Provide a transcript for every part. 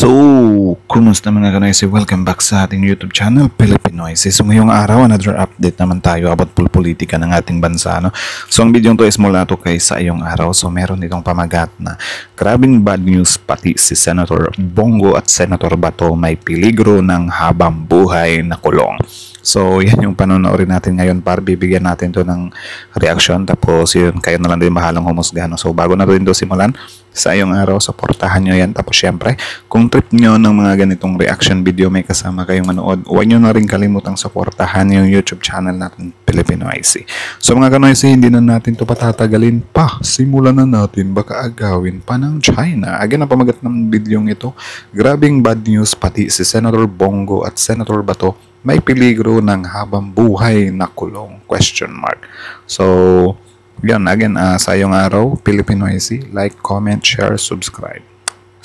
So, kumusta mga kanoysi? Welcome back sa ating YouTube channel, Pilipinoysi. So, ngayong araw, another update naman tayo about politika ng ating bansa. No? So, ang video to is mula to kay sa iyong araw. So, meron itong pamagat na grabing bad news pati si Senator Bongo at Senator Bato may peligro ng habang buhay na kulong. So, yan yung panonoodin natin ngayon para bibigyan natin to ng reaction. Tapos, yun, kayo na lang din bahalang humusga. No? So, bago na rin to simulan, sa iyong araw, supportahan nyo yan. Tapos, syempre, kung trip nyo ng mga ganitong reaction video, may kasama kayong manood, huwag nyo na rin kalimutang supportahan yung YouTube channel natin, Pilipinoysi. So, mga kanoysi, hindi na natin to patatagalin pa. Simulan na natin, baka agawin pa ng China. Again, ang pamagat ng videong ito, grabing bad news pati si Senator Bongo at Senator Bato may peligro ng habang buhay na kulong? Question mark. So, yan, again, sa iyong araw, Pilipinoysi, like, comment, share, subscribe.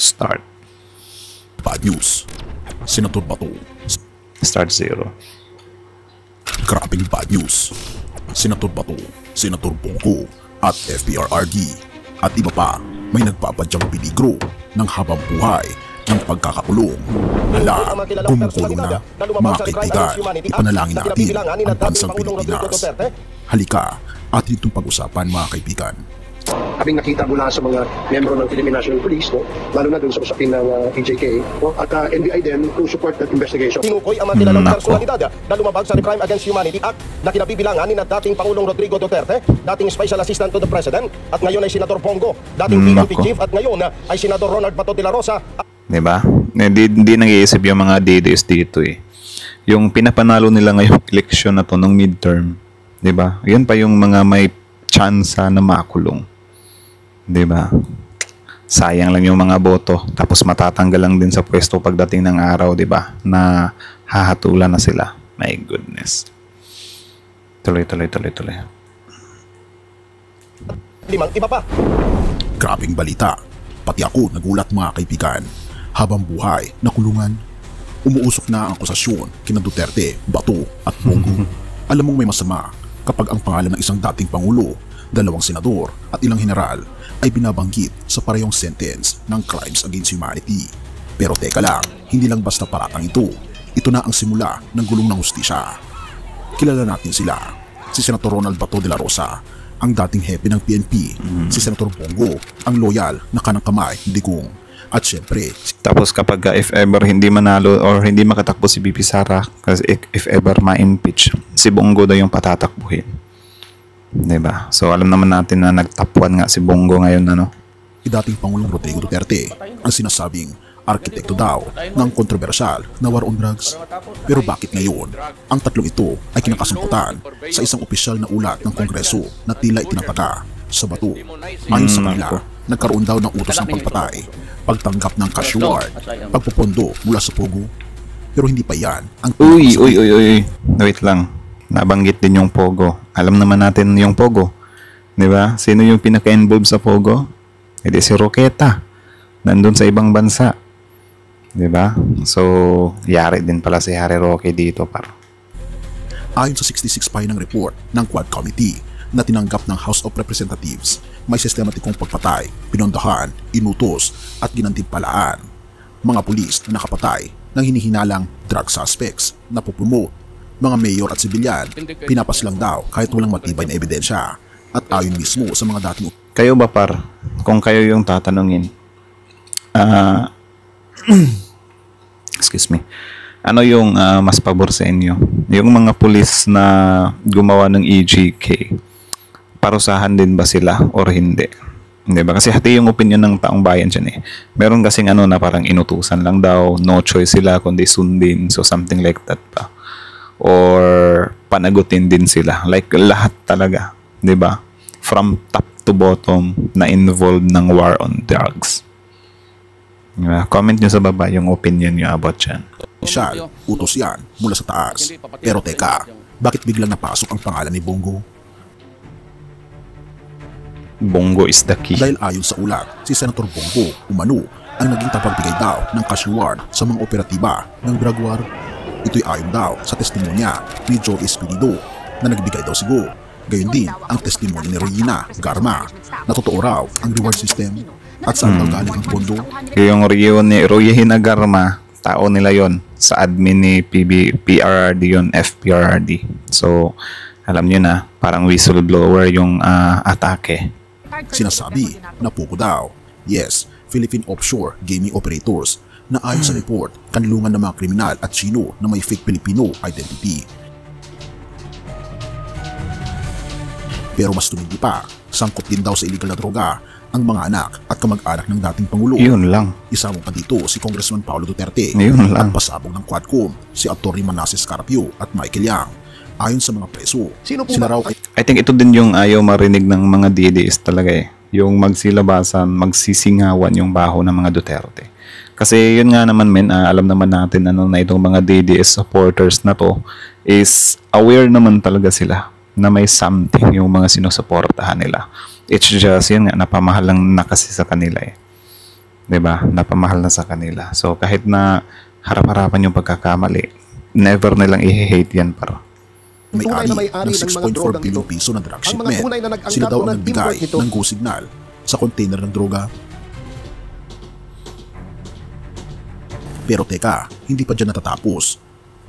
Start. Bad news. Senator Bato. Start 0. Grabing bad news. Senator Bato, Senator Bongo, at FPRRD at iba pa may nagpapadyang peligro ng habang buhay ng pagkakakulong. Hala, kumukulong na, mga kaibigan, ipanalangin natin ang bansang Pilipinas. Halika, atin itong pag-usapan mga kaibigan. Having nakita mula sa mga membro ng Philippine National Police, no, lalo na dun sa usapin ng AJK, no, at NBI din to support that investigation. Tinukoy ang mga kilalang personalidad na lumabag sa Crime Against Humanity Act na kinabibilangan ni dating Pangulong Rodrigo Duterte, dating Special Assistant to the President, at ngayon ay Senator Bongo, dating PNP Chief, at ngayon ay Senador Ronald Bato de la Rosa. Diba? Hindi nag-iisip yung mga DDS dito eh. Yung pinapanalo nila ngayong election na to ng midterm, diba? Yan pa yung mga may tsansa na makulong. Diba? Sayang lang yung mga boto. Tapos matatanggal lang din sa pwesto pagdating ng araw, diba? Na hahatulan na sila. My goodness. Tuloy. Limang iba pa. Grabing balita. Pati ako nagulat mga kaibigan. Habang buhay na kulungan. Umuusok na ang akusasyon kina Duterte, Bato at Bongo. Alam mong may masama kapag ang pangalan ng isang dating Pangulo, dalawang senador at ilang general ay binabanggit sa parehong sentence ng Crimes Against Humanity. Pero teka lang, hindi lang basta paratang ito. Ito na ang simula ng gulong ng hustisya. Kilala natin sila. Si Senator Ronald Bato de la Rosa, ang dating hepe ng PNP. Si Senator Bongo, ang loyal na kanang kamay, digong. At syempre, tapos kapag if ever hindi manalo or hindi makatakbo si BP Sara, kasi if ever ma-impeach, si Bongo daw yung patatakbuhin. Diba? So alam naman natin na nagtapuan nga si Bongo ngayon, ano? Dating Pangulong Rodrigo Duterte ang sinasabing arkitekto daw ng kontrobersyal na war on drugs. Pero bakit ngayon ang tatlong ito ay kinakasangkutan sa isang opisyal na ulat ng Kongreso na tila itinataka sa Bato? Ayon sa kanila, nagkaroon daw ng utos ng pagpatay, pagtanggap ng cash reward, pagpupondo mula sa Pogo. Pero hindi pa yan ang... Uy. Wait lang. Nabanggit din yung Pogo. Alam naman natin yung Pogo. Diba? Sino yung pinaka-involved sa Pogo? Hindi si Roqueta. Nandun sa ibang bansa. Diba? So, yari din pala si Harry Roque dito par. Ayon sa 66 pahinang report ng Quad Committee na tinanggap ng House of Representatives, may sistematikong pagpatay, pinondahan, inutos at ginantimpalaan mga pulis na nakapatay ng hinihinalang drug suspects na pupromote mga mayor at sibilyan. Pinapaslang daw kahit walang matibay na ebidensya. At ayon mismo sa mga dating... Kayo ba par, kung kayo yung tatanungin, excuse me, ano yung mas pabor sa inyo? Yung mga pulis na gumawa ng EJK, parusahan din ba sila or hindi? Hindi ba? Kasi hati yung opinion ng taong bayan dyan eh. Meron kasing ano na parang inutusan lang daw, no choice sila kundi sundin, so something like that pa. Or panagutin din sila. Like lahat talaga, 'di ba? From top to bottom na involved ng war on drugs. Diba? Comment nyo sa baba yung opinion nyo about yan. Siya, utos yan mula sa taas. Pero teka, bakit biglang napasok ang pangalan ni Bongo? Bongo is the key. Dahil ayon sa ulat, si Senator Bongo umano ang naging tapagbigay daw ng cash reward sa mga operatiba ng drug war. Ito'y ayon daw sa testimonya ni Joe Espinido na nagbigay daw si Go. Gayon din ang testimonya ni Regina Garma na totoo raw ang reward system. At saan daw galing ang pondo? Yung Rio Hinagarma, tao nila yon sa admin ni PRRD yun, FPRRD. So, alam nyo na, parang whistleblower yung atake. Sinasabi na Pogo daw. Yes, Philippine offshore gaming operators na ayon sa report, kanlungan ng mga kriminal at Chino na may fake Filipino identity. Pero mas tumindi pa, sangkot din daw sa illegal na droga ang mga anak at kamag-anak ng dating Pangulo. Yun lang. Isa mo pa dito si Congressman Paulo Duterte Yun lang. at pasabog ng Quadcom si Atty. Manasseh Carpio at Michael Yang. Ayon sa mga preso, Sino po sila ba? raw ay I think ito din yung ayaw marinig ng mga DDS talaga eh. Yung magsilabasan, magsisingawan yung baho ng mga Duterte. Kasi yun nga naman alam naman natin na itong mga DDS supporters na to is aware naman talaga sila na may something yung mga sinusuportahan nila. It's just yun nga, napamahal lang na kasi sa kanila eh. 'Di ba? Napamahal na sa kanila. So kahit na harap-harapan yung pagkakamali, never nilang i-hate yan para. may Tunay ari na may-ari ng ng mga 6.4 drogang billion ito. piso na drug Ang mga shipment. tunay na nag-angkat Sila daw o ang nagbigay nag-import nito. ng go signal sa container ng droga. Pero teka, hindi pa dyan natatapos.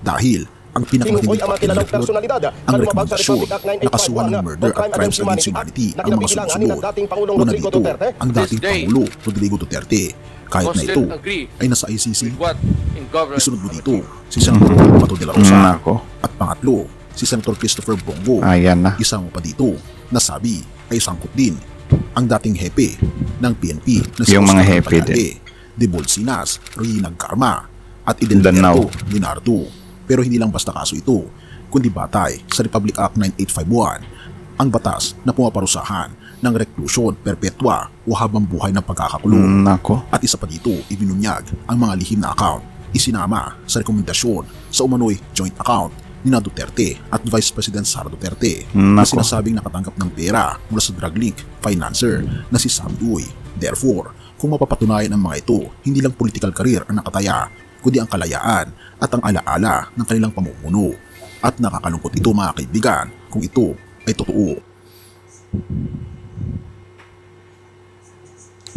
Dahil ang Tinukoy pinakamatinding ang mga kilalang personalidad ang na lumabag sa rekomendasyon Republic Act na kasuhan ng 981 murder or at crimes against humanity na ang mga kinabibilangan ni sumusunod. dating Pangulong Una Rodrigo dito, Duterte. ang dating This day, Pangulo Rodrigo Duterte. Kahit na ito must agree ay nasa ICC, with what in governance isunod mo dito si Senator Pato de la Rosa. Nako. At pangatlo, si Senator Christopher Bongo. Ayan na. Isa mo pa dito, nasabi ay sangkot din ang dating hepe ng PNP na si Yung mga Oscar hepe Pagade, De Bolsinas, Rina Garma at Edelberto Danao. Leonardo. Pero hindi lang basta kaso ito, kundi batay sa Republic Act 9851, ang batas na pumaparusahan ng reklusyon perpetua o habang buhay ng pagkakakulong. Nako. At isa pa dito, ibinunyag ang mga lihim na account, isinama sa rekomendasyon sa umano'y joint account ni na Duterte at Vice President Sara Duterte na Nako. sinasabing nakatanggap ng pera mula sa drug link financer na si Sam Uy. Therefore, kung mapapatunayan ang mga ito, hindi lang political career ang nakataya, kundi ang kalayaan at ang alaala ng kanilang pamumuno. At nakakalungkot ito mga kaibigan kung ito ay totoo.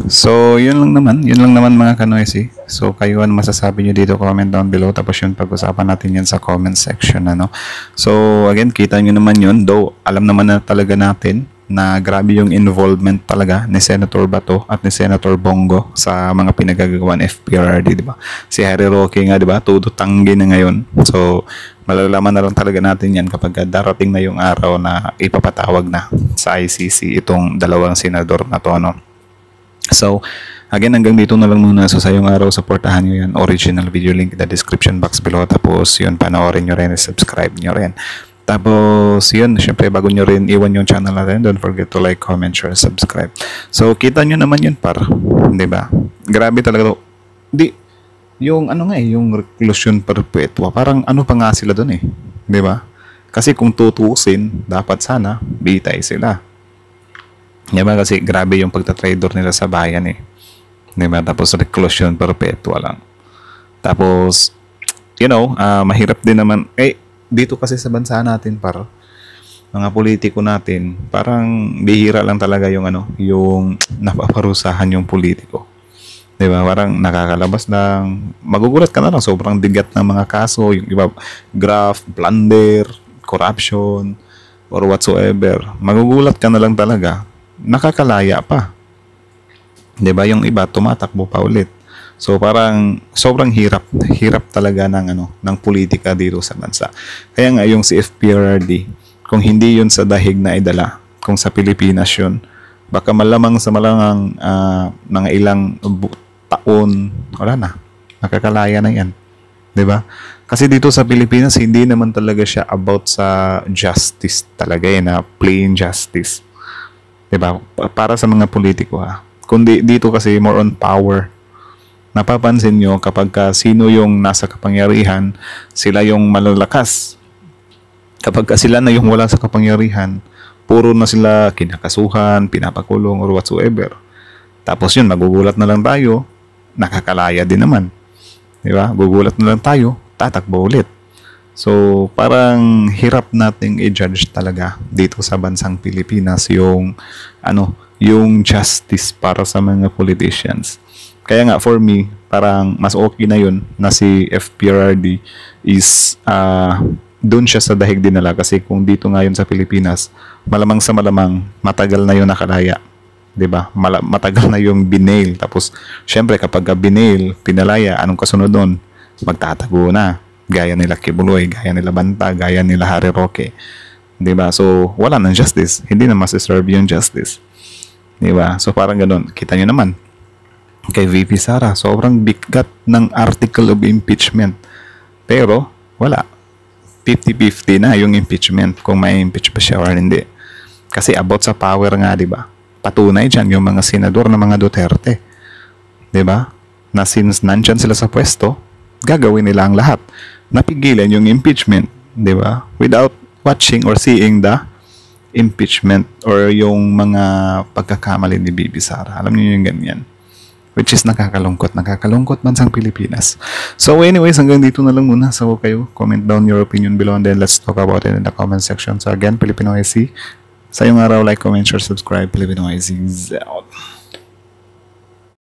So, yun lang naman mga kanoisy. So, kayo ano masasabi nyo dito, comment down below. Tapos yun, pag-usapan natin yan sa comment section, ano. So, again, kita nyo naman yun. Though, alam naman na talaga natin na grabe yung involvement talaga ni Senator Bato at ni Senator Bongo sa mga pinagagawa ng FPRRD, di ba? Si Harry Roque nga, di ba? Todo tanggi na ngayon. So, malalaman na lang talaga natin yan kapag darating na yung araw na ipapatawag na sa ICC itong dalawang senador na to, ano. So, again, hanggang dito na lang muna. So, sa yung araw, supportahan nyo yan. Original video link in the description box below. Tapos, yun, panoorin nyo rin, subscribe nyo rin. Tapos, yun, syempre, bago nyo rin iwan yung channel natin, don't forget to like, comment, share, subscribe. So, kita nyo naman yun, par. Diba? Grabe talaga to. Di, yung ano nga yung reclusion perpetua, parang ano pa nga sila doon eh. Diba? Kasi kung tutusin, dapat sana, bitay sila. Diba? Kasi grabe yung pagtatraidor nila sa bayan eh. Diba? Tapos reclusion perpetua lang. Tapos, you know, mahirap din naman. Dito kasi sa bansa natin, par, mga politiko natin, parang bihira lang talaga yung ano, yung napaparusahan yung politiko. Diba? Parang nakakalabas lang. Magugulat ka na lang. Sobrang bigat ng mga kaso. Yung iba, graft, plunder, corruption, or whatsoever. Magugulat ka na lang talaga. Nakakalaya pa. Diba? Yung iba, tumatakbo pa ulit. So parang sobrang hirap talaga ng politika dito sa bansa. Kaya nga yung si FPRRD, kung hindi yun sa dahig na idala, kung sa Pilipinas yun, baka malamang sa malangang mga ilang taon, wala na. Nakakalaya na yan. 'Di ba? Kasi dito sa Pilipinas, hindi naman talaga siya about sa justice talaga na plain justice. 'Di ba? Para sa mga politiko Kundi dito kasi more on power. Napapansin nyo kapag sino yung nasa kapangyarihan, sila yung malalakas. Kapag sila na yung wala sa kapangyarihan, puro na sila kinakasuhan, pinapakulong, or whatsoever. Tapos yun, magugulat na lang tayo, nakakalaya din naman. Diba? Gugulat na lang tayo, tatakbo ulit. So, parang hirap nating i-judge talaga dito sa bansang Pilipinas yung yung justice para sa mga politicians. Kaya nga, for me, parang mas okay na yun na si FPRRD is doon siya sa dahig dinala, kasi kung dito ngayon sa Pilipinas, malamang sa malamang matagal na yun nakalaya. 'Di ba? Matagal na yung binail. Tapos syempre kapag binail, pinalaya, anong kasunod doon? Magtatago na. Gaya nila Kibuloy, gaya nila Banta, gaya nila Harry Roque. 'Di ba? So wala nang justice. Hindi na masiserve yung justice. 'Di ba? So parang ganoon. Kita niyo naman kay VP Sara, sobrang bigat ng article of impeachment. Pero wala. 50-50 na yung impeachment, kung may impeach pa siya or hindi. Kasi about sa power nga, 'di ba? Patunay dyan yung mga senador na mga Duterte. 'Di ba? Na since nandyan sila sa pwesto, gagawin nila ang lahat. Napigilan yung impeachment, 'di ba? Without watching or seeing the impeachment or yung mga pagkakamali ni Bibi Sara. Alam niyo yung ganyan. Which is nakakalungkot bansang Pilipinas. So anyways, hanggang dito na lang muna. So kayo, comment down your opinion below and then let's talk about it in the comment section. So again, Filipino IC. Sa yung araw, like, comment, share, subscribe. Filipino IC is out.